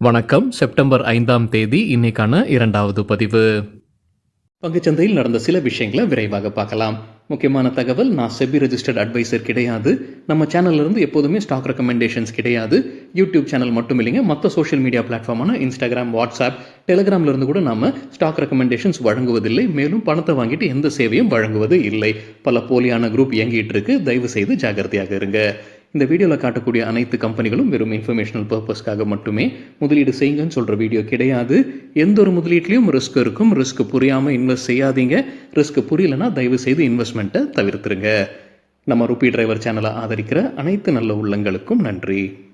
வணக்கம். செப்டம்பர் 5ஆம் தேதி இன்னைக்கான 2வது பதிவு. பங்குச்சந்தையில் நடந்த சில விஷயங்களை விரைவாக பார்க்கலாம். முக்கியமான தகவல், நான் செபி ரெஜிஸ்டர்ட் அட்வைசர் கிடையாது. நம்ம சேனல்ல இருந்து எப்போதுமே ஸ்டாக் ரெக்கமெண்டேஷன்ஸ் கிடையாது. யூடியூப் சேனல் மட்டும் இல்லைங்க, மற்ற சோஷியல் மீடியா பிளாட்ஃபார்மான இன்ஸ்டாகிராம், வாட்ஸ்அப், டெலிகிராம்ல இருந்து கூட நாம ஸ்டாக் ரெக்கமெண்டேஷன்ஸ் வழங்குவதில்லை. மேலும் பணத்தை வாங்கிட்டு எந்த சேவையும் வழங்குவது இல்லை. பல போலியான குரூப் இயங்கிட்டு இருக்கு. தயவு செய்து ஜாகிரதையாக இருங்க. இந்த வீடியோவில் காட்டக்கூடிய அனைத்து கம்பெனிகளும் வெறும் இன்ஃபர்மேஷனல் பர்பஸ்க்காக மட்டுமே முதலீடு செய்யுங்கன்னு சொல்கிற வீடியோ கிடையாது. எந்த ஒரு முதலீட்லையும் ரிஸ்க் இருக்கும். ரிஸ்க் புரியாமல் இன்வெஸ்ட் செய்யாதீங்க. ரிஸ்க் புரியலன்னா தயவு செய்து இன்வெஸ்ட்மெண்ட்டை தவிர்த்துருங்க. நம்ம ருபி டிரைவர் சேனலை ஆதரிக்கிற அனைத்து நல்ல உள்ளங்களுக்கும் நன்றி.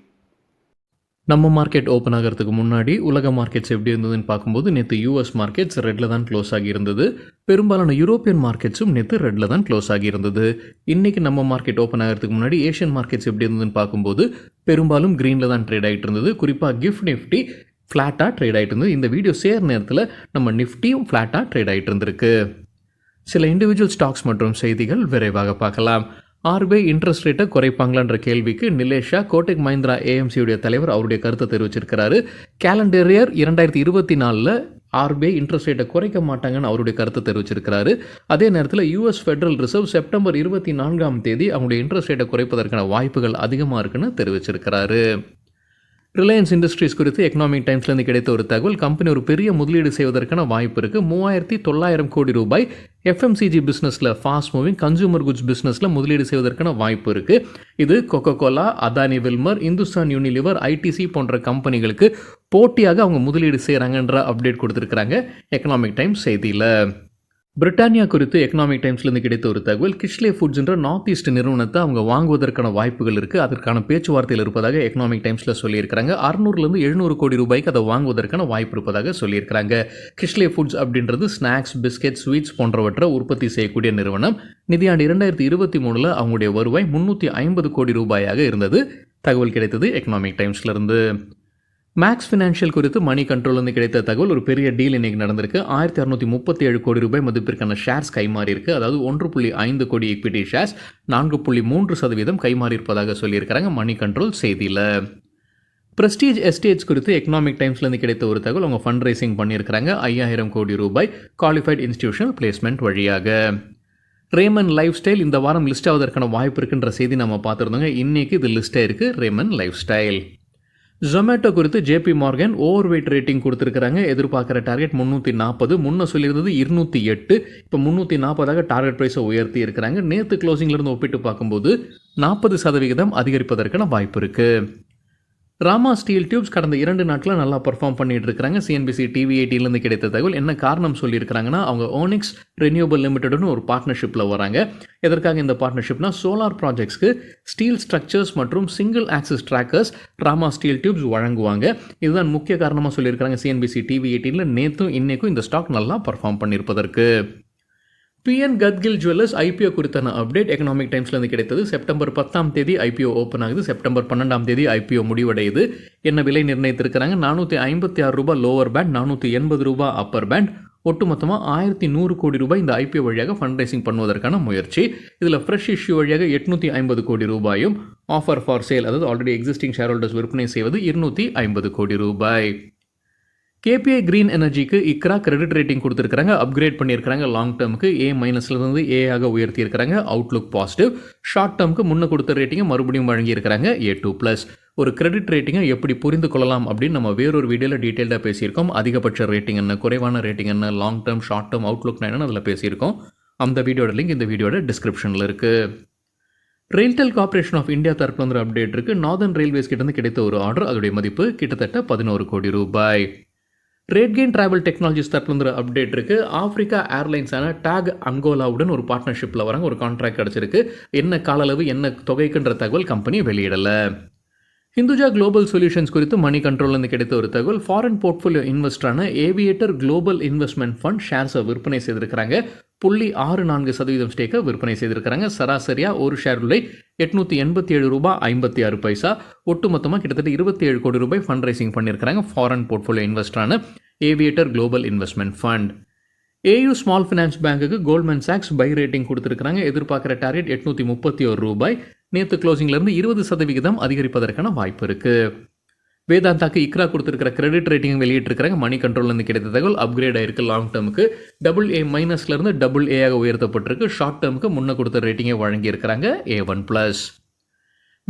நம்ம மார்க்கெட் ஓப்பன் ஆகிறதுக்கு முன்னாடி உலக மார்க்கெட்ஸ் எப்படி இருந்ததுன்னு பார்க்கும்போது நேற்று யூஎஸ் மார்க்கெட்ஸ் ரெட்டில் தான் க்ளோஸ் ஆகியிருந்தது. பெரும்பாலான யூரோப்பியன் மார்க்கெட்ஸும் நேற்று ரெட்டில் தான் க்ளோஸ் ஆகியிருந்தது. இன்றைக்கி நம்ம மார்க்கெட் ஓப்பன் ஆகிறதுக்கு முன்னாடி ஏஷியன் மார்க்கெட்ஸ் எப்படி இருந்ததுன்னு பார்க்கும்போது பெரும்பாலும் க்ரீனில் தான் ட்ரேட் ஆகிட்டு இருந்தது. குறிப்பாக கிஃப்ட் நிஃப்டி ஃப்ளாட்டாக ட்ரேட் ஆகிட்டு இருந்தது. இந்த வீடியோ சேர நேரத்தில் நம்ம நிஃப்டியும் ஃப்ளாட்டாக ட்ரேட் ஆகிட்டு இருந்திருக்கு. சில இண்டிவிஜுவல் ஸ்டாக்ஸ் மற்றும் செய்திகள் விரைவாக பார்க்கலாம். ஆர்பிஐ இன்ட்ரெஸ்ட் ரேட்டை குறைப்பாங்களான்ற கேள்விக்கு நிலேஷா, கோடக் மஹிந்திரா ஏஎம்சியுடைய தலைவர் அவருடைய கருத்தை தெரிவிச்சிருக்கிறாரு. கேலண்டர் இயர் 2024 ஆர்பிஐ இன்ட்ரெஸ்ட் ரேட்டை குறைக்க மாட்டாங்கன்னு அவருடைய கருத்தை தெரிவிச்சிருக்கிறாரு. அதே நேரத்தில் யூஎஸ் ஃபெடரல் ரிசர்வ் செப்டம்பர் 24ஆம் தேதி அவங்களுடைய இன்ட்ரெஸ்ட் ரேட்டை குறைப்பதற்கான வாய்ப்புகள் அதிகமாக இருக்குன்னு தெரிவிச்சிருக்கிறாரு. ரிலையன்ஸ் இண்டஸ்ட்ரீஸ் குறித்து எக்கனாமிக் டைம்ஸ்லேருந்து கிடைத்த ஒரு தகவல், கம்பெனி ஒரு பெரிய முதலீடு செய்வதற்கான வாய்ப்பு இருக்குது. 3900 கோடி ரூபாய் எஃப்எம்சிஜி பிஸ்னஸில், ஃபாஸ்ட் மூவிங் கன்சூமர் குட்ஸ் பிஸ்னஸில் முதலீடு செய்வதற்கான வாய்ப்பு இருக்குது. இது Coca Cola, Adani Wilmar, Hindustan Unilever, ITC போன்ற கம்பெனிகளுக்கு போட்டியாக அவங்க முதலீடு செய்கிறாங்கன்ற அப்டேட் கொடுத்துருக்குறாங்க எக்கனாமிக் டைம்ஸ் செய்தியில். பிரிட்டானியா குறித்து எக்கனாமிக் டைம்ஸ்லேருந்து கிடைத்த ஒரு தகவல், கிஷ்லே ஃபுட்ஸ்ன்ற நார்த் ஈஸ்ட் நிறுவனத்தை அவங்க வாங்குவதற்கான வாய்ப்புகள் இருக்குது. அதற்கான பேச்சுவார்த்தையில் இருப்பதாக எக்கனாமிக் டைம்ஸில் சொல்லியிருக்கிறாங்க. 600-700 கோடி ரூபாய்க்கு அதை வாங்குவதற்கான வாய்ப்பு இருப்பதாக சொல்லியிருக்கிறாங்க. கிஷ்லே ஃபுட்ஸ் அப்படின்றது ஸ்நாக்ஸ், பிஸ்கெட், ஸ்வீட்ஸ் போன்றவற்றை உற்பத்தி செய்யக்கூடிய நிறுவனம். நிதியாண்டு 2023 அவங்களுடைய வருவாய் 350 கோடி ரூபாயாக இருந்தது. தகவல் கிடைத்தது எக்கனாமிக் டைம்ஸ்லேருந்து. மேக்ஸ் ஃபினான்ஷியல் குறித்து மணி கண்ட்ரோல்லேருந்து கிடைத்த தகவல், ஒரு பெரிய டீல் இன்றைக்கி நடந்திருக்கு. 1637 கோடி ரூபாய் மதிப்பிற்கான ஷேர்ஸ் கைமாறி இருக்குது. அதாவது 1.5 கோடி ஈக்விட்டி ஷேர்ஸ் 4.3% கைமாறி இருப்பதாக சொல்லியிருக்கிறாங்க மணி கண்ட்ரோல் செய்தியில். பிரஸ்டீஜ் எஸ்டேட்ஸ் குறித்து எக்கனாமிக் டைம்ஸ்லேருந்து கிடைத்த ஒரு தகவல், அவங்க ஃபண்ட் ரைசிங் பண்ணியிருக்கிறாங்க 5000 கோடி ரூபாய் குவாலிஃபைட் இன்ஸ்டிடியூஷனல் பிளேஸ்மெண்ட் வழியாக. ரேமன் லைஃப் ஸ்டைல் இந்த வாரம் லிஸ்ட் ஆவதற்கான வாய்ப்பு இருக்குன்ற செய்தி நம்ம பார்த்துருந்தோங்க. இன்றைக்கி இது லிஸ்ட் ஆயிருக்கு ரேமன் லைஃப் ஸ்டைல். ஜொமேட்டோ குறித்து JP Morgan overweight rating கொடுத்துருக்காங்க. எதிர்பார்க்குற டார்கெட் 340, முன்ன சொல்லியிருந்தது 208, இப்போ 340 டார்கெட் ப்ரைஸை உயர்த்தி இருக்கிறாங்க. நேற்று க்ளோசிங்லேருந்து ஒப்பிட்டு பார்க்கும்போது 40% அதிகரிப்பதற்கான வாய்ப்பு இருக்குது. ராமா ஸ்டீல் டியூப்ஸ் கடந்த 2 நாட்களில் நல்லா பர்ஃபார்ம் பண்ணிட்டு இருக்காங்க. சிஎன்பிசி டிவி 18லேருந்து கிடைத்த தகவல் என்ன காரணம் சொல்லியிருக்கிறாங்கன்னா, அவங்க ஓனிக்ஸ் ரெனியூவபிள் லிமிடெட்னு ஒரு பார்ட்னர்ஷிப்பில் வராங்க. எதற்காக இந்த பார்ட்னர்ஷிப்னா, சோலார் ப்ராஜெக்ட்ஸ்க்கு ஸ்டீல் ஸ்ட்ரக்சர்ஸ் மற்றும் single axis trackers Rama steel tubes வழங்குவாங்க. இதுதான் முக்கிய காரணமாக சொல்லியிருக்கிறாங்க சிஎன்பிசி டிவி 18ல். நேற்றும் இன்னைக்கும் இந்த ஸ்டாக் நல்லா பர்ஃபார்ம் பண்ணியிருப்பதற்கு. பிஎன் கத்கில் ஜுவல்லர்ஸ் ஐபிஓ குறித்தான அப்டேட் எக்கனாமிக் டைம்ஸ்லேருந்து கிடைத்தது. செப்டம்பர் 10ஆம் தேதி ஐபிஓ ஓப்பன் ஆகுது. செப்டம்பர் 12ஆம் தேதி ஐபிஓ முடிவடையுது. என்ன விலை நிர்ணயித்திருக்கிறாங்க? 456 ரூபாய் லோவர் பேண்ட், 480 ரூபாய் அப்பர் பேண்ட். ஒட்டுமொத்தமாக 1100 கோடி ரூபாய் இந்த ஐபிஓ வழியாக ஃபண்ட் ரைசிங் பண்ணுவதற்கான முயற்சி. இதில் ஃப்ரெஷ் இஷ்யூ வழியாக 850 கோடி ரூபாயும், ஆஃபர் ஃபார் சேல் அதாவது ஆல்ரெடி எக்ஸிஸ்டிங் ஷேர் ஹோல்டர்ஸ் விற்பனை செய்வது 250 கோடி ரூபாய். கேபிஐ கிரீன் எனர்ஜிக்கு இக்ரா கிரெடிட் ரேட்டிங் கொடுத்துருக்காங்க. அப்கிரேட் பண்ணியிருக்காங்க. லாங் டேர்முக்கு A- ஏ ஆக உயர்த்தியிருக்கிறாங்க. Outlook positive. ஷார்ட் டேர்முக்கு முன்ன கொடுத்த ரேட்டிங்கை மறுபடியும் வழங்கியிருக்கிறாங்க A2+. ஒரு கிரெடிட் ரேட்டிங்கை எப்படி புரிந்து கொள்ளலாம் அப்படின்னு நம்ம வேறொரு வீடியோவில் டீட்டெயில்டாக பேசியிருக்கோம். அதிகபட்ச ரேட்டிங் என்ன, குறைவான ரேட்டிங் என்ன, long term, short term Outlook என்னன்னு அதில் பேசியிருக்கோம். அந்த வீடியோட லிங்க் இந்த வீடியோட டிஸ்கிரிப்ஷனில் இருக்குது. ரெயில்டெல் கார்ப்பரேஷன் ஆஃப் இந்தியா தரப்புல வந்து அப்டேட் இருக்குது. நார்தர்ன் ரயில்வேஸ் கிட்டேருந்து கிடைத்த ஒரு ஆர்டர், அதோடைய மதிப்பு கிட்டத்தட்ட 11 கோடி ரூபாய். ரேட்கெயின் டிராவல் டெக்னாலஜிஸ் தரப்புல அப்டேட் இருக்குது. ஆஃப்ரிக்கா ஏர்லைன்ஸான டாக் அங்கோலாவுடன் ஒரு பார்ட்னர்ஷிப்பில் வராங்க. ஒரு கான்ட்ராக்ட் கிடச்சிருக்கு. என்ன கால அளவு, என்ன தொகைக்குன்ற தகவல் கம்பெனி வெளியிடலை. ஹிந்துஜா குளோபல் சொல்யூஷன்ஸ் குறித்து மணி கண்ட்ரோல்லேருந்து கிடைத்த ஒரு தகவல், ஃபாரின் போர்ட்ஃபோலியோ இன்வெஸ்டரான ஏவியேட்டர் குளோபல் இன்வெஸ்ட்மெண்ட் ஃபண்ட் ஷேர்ஸை விற்பனை செய்திருக்கிறாங்க. 0.64% ஸ்டேக்கை விற்பனை செய்திருக்கிறாங்க. சராசரியாக ஒரு ஷேர் விலை 887 ரூபாய் 56 பைசா. ஒட்டுமொத்தமாக கிட்டத்தட்ட 27 கோடி ரூபாய் ஃபண்ட் ரைசிங் பண்ணியிருக்கிறாங்க ஃபாரின் போர்ட்ஃபோலியோ இன்வெஸ்டரான Aviator global investment fund. AU small finance பேங்க்குக்கு கோல்ட்மேன் சாக்ஸ் பை ரேட்டிங் கொடுத்துருக்காங்க. எதிர்பார்க்குற டார்கெட் 831 ரூபாய். நேற்று க்ளோசிங்லேருந்து 20% அதிகரிப்பதற்கான வாய்ப்பு இருக்குது. வேதாந்தாக்கு இக்ரா கொடுத்துருக்கிற கிரெடிட் ரேட்டிங் வெளியிட்டிருக்கிறாங்க. மணி கண்ட்ரோல்லேருந்து கிடைத்த தகவல் அப்கிரேட் ஆயிருக்கு. லாங் டேர்முக்கு AA- டபுள் ஏ ஆக உயர்த்தப்பட்டிருக்கு. ஷார்ட் டேர்முக்கு முன்ன கொடுத்த ரேட்டிங்கை வழங்கியிருக்கிறாங்க A1+.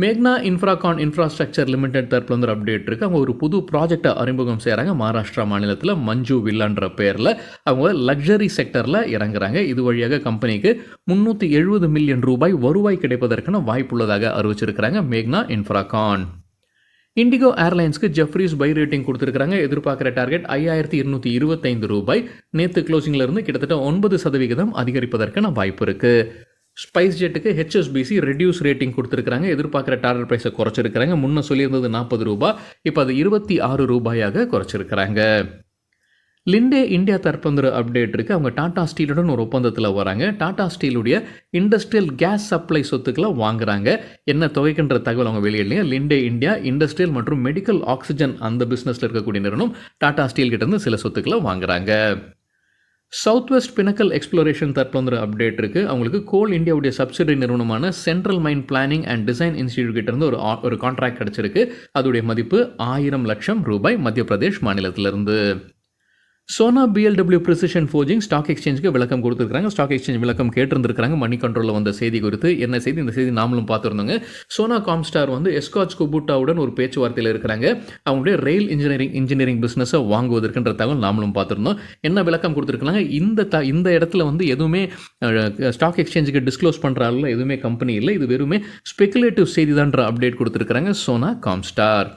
மேக்னா இன்ஃப்ராகான் இன்ஃப்ராஸ்ட்ரக்சர் லிமிடெட் தரப்புல வந்து ஒரு அப்டேட் இருக்குது. அவங்க ஒரு புது ப்ராஜெக்டை அறிமுகம் செய்கிறாங்க. மகாராஷ்டிரா மாநிலத்தில் மஞ்சு வில்லான்ற பேரில் அவங்க லக்ஸரி செக்டரில் இறங்குறாங்க. இது வழியாக கம்பெனிக்கு 370 மில்லியன் ரூபாய் வருவாய் கிடைப்பதற்கான வாய்ப்புள்ளதாக அறிவிச்சிருக்கிறாங்க மேக்னா இன்ஃப்ராகான். இண்டிகோ ஏர்லைன்ஸ்க்கு ஜெஃப்ரீஸ் பை ரேட்டிங் கொடுத்துருக்காங்க. எதிர்பார்க்குற டார்கெட் 5225 ரூபாய். நேற்று க்ளோசிங்கில் இருந்து கிட்டத்தட்ட 9% அதிகரிப்பதற்கான வாய்ப்பு இருக்குது. ஸ்பைஸ் ஜெட்டுக்கு HSBC ரெடியூஸ் ரேட்டிங் கொடுத்துருக்காங்க. எதிர்பார்க்குற டார்கெட் ப்ரைஸை குறைச்சிருக்கிறாங்க. முன்ன சொல்லியிருந்தது 40 ரூபாய், இப்போ அது 26 ரூபாயாக குறைச்சிருக்கிறாங்க. லிண்டே இந்தியா தரப்பு அப்டேட் இருக்குது. அவங்க டாடா ஸ்டீலுடன் ஒரு ஒப்பந்தத்தில் வராங்க. டாடா ஸ்டீலுடைய இண்டஸ்ட்ரியல் கேஸ் சப்ளை சொத்துக்களை வாங்குறாங்க. என்ன தொகைக்குன்ற தகவல் அவங்க வெளியிடலைங்க. லிண்டே இந்தியா இண்டஸ்ட்ரியல் மற்றும் மெடிக்கல் ஆக்சிஜன் அந்த பிஸ்னஸில் இருக்கக்கூடிய நிறுவனம் டாடா ஸ்டீல் கிட்டேருந்து சில சொத்துக்களை வாங்குறாங்க. சவுத் வெஸ்ட் பினக்கல் எக்ஸ்ப்ளோரேஷன் தரப்புல அப்டேட் இருக்குது. அவங்களுக்கு கோல் இந்தியாவுடைய சப்சிடரி நிறுவனமான Central Mine Planning and Design Institute கிட்டேருந்து ஒரு கான்ட்ராக்ட் கிடச்சிருக்கு. அதோடைய மதிப்பு 1000 லட்சம் ரூபாய் மத்திய பிரதேஷ் மாநிலத்திலிருந்து. Sona BLW precision forging stock எக்ஸ்சேஞ்சுக்கு விளக்கம் கொடுத்துருக்காங்க. ஸ்டாக் எக்ஸ்சேஞ்ச் விளக்கம் கேட்டிருந்திருக்காங்க. மணி கண்ட்ரோலில் வந்த செய்தி குறித்து என்ன செய்தி, இந்த செய்தி நாமளும் பார்த்துருந்தோங்க. சோனா காம்ஸ்டார் வந்து எஸ்காட்ச் குபூட்டாவுடன் ஒரு பேச்சுவார்த்தையில் இருக்கிறாங்க. அவங்களுடைய ரயில் இன்ஜினியரிங் பிஸ்னஸை வாங்குவதற்குன்ற தகவல் நாமளும் பார்த்துருந்தோம். என்ன விளக்கம் கொடுத்துருக்காங்க, இந்த இடத்துல வந்து எதுவுமே ஸ்டாக் எக்ஸ்சேஞ்சுக்கு டிஸ்க்ளோஸ் பண்ணுற அளவில் எதுவுமே கம்பெனி இல்லை. இது வெறுமே ஸ்பெகுலேட்டிவ் செய்தி தான்ற அப்டேட் கொடுத்துருக்காங்க சோனா காம்ஸ்டார்.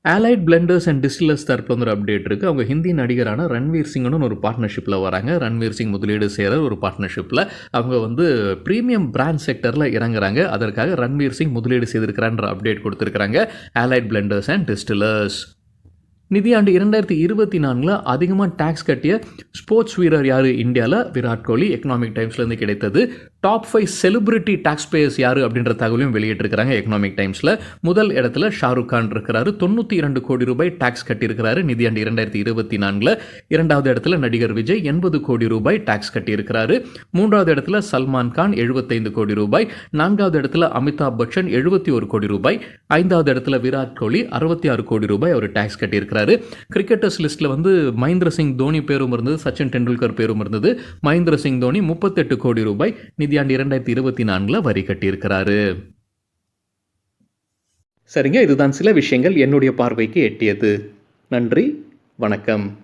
ஆலைட் பிளெண்டர்ஸ் அண்ட் டிஸ்டிலர்ஸ் தரப்புல ஒரு அப்டேட் இருக்குது. அவங்க ஹிந்தி நடிகரான ரன்வீர் சிங்குடன் ஒரு பார்ட்னர்ஷிப்பில் வராங்க. ரன்வீர் சிங் முதலீடு செய்கிற ஒரு பார்ட்னர்ஷிப்பில் அவங்க வந்து ப்ரீமியம் பிராண்ட் செக்டரில் இறங்குறாங்க. அதற்காக ரன்வீர் சிங் முதலீடு செய்திருக்கிறான்ற அப்டேட் கொடுத்துருக்காங்க ஆலைட் பிளெண்டர்ஸ் அண்ட் டிஸ்டிலர்ஸ். நிதியாண்டு 2024 அதிகமாக டேக்ஸ் கட்டிய ஸ்போர்ட்ஸ் வீரர் யார் இந்தியாவில்? விராட் கோலி. எக்கனாமிக் டைம்ஸ்லேருந்து கிடைத்தது. டாப் 5 செலிபிரிட்டி டாக்ஸ் பேயர்ஸ் யார் அப்படின்ற தகவலையும் வெளியிட்டிருக்கிறாங்க எக்கனாமிக் டைம்ஸில். முதல் இடத்துல ஷாருக் கான் இருக்கிறாரு. 92 கோடி ரூபாய் டாக்ஸ் கட்டியிருக்கிறாரு நிதியாண்டு 2024. இரண்டாவது இடத்துல நடிகர் விஜய் 80 கோடி ரூபாய் டாக்ஸ் கட்டியிருக்கிறாரு. மூன்றாவது இடத்துல சல்மான் கான் 75 கோடி ரூபாய். நான்காவது இடத்துல அமிதாப் பச்சன் 71 கோடி ரூபாய். ஐந்தாவது இடத்துல விராட் கோலி 66 கோடி ரூபாய் அவர் டாக்ஸ் கட்டியிருக்கிறார். கிரிக்கெட்டர்ஸ் லிஸ்ட்ல வந்து மகேந்திர சிங் தோனி பேரும் இருந்தது, சச்சின் டெண்டுல்கர் பேரும் இருந்தது. மகேந்திர சிங் தோனி 38 கோடி ரூபாய் நிதியாண்டு 2024 வரி கட்டியிருக்கிறாரு. சரிங்க, இதுதான் சில விஷயங்கள் என்னுடைய பார்வைக்கு எட்டியது. நன்றி, வணக்கம்.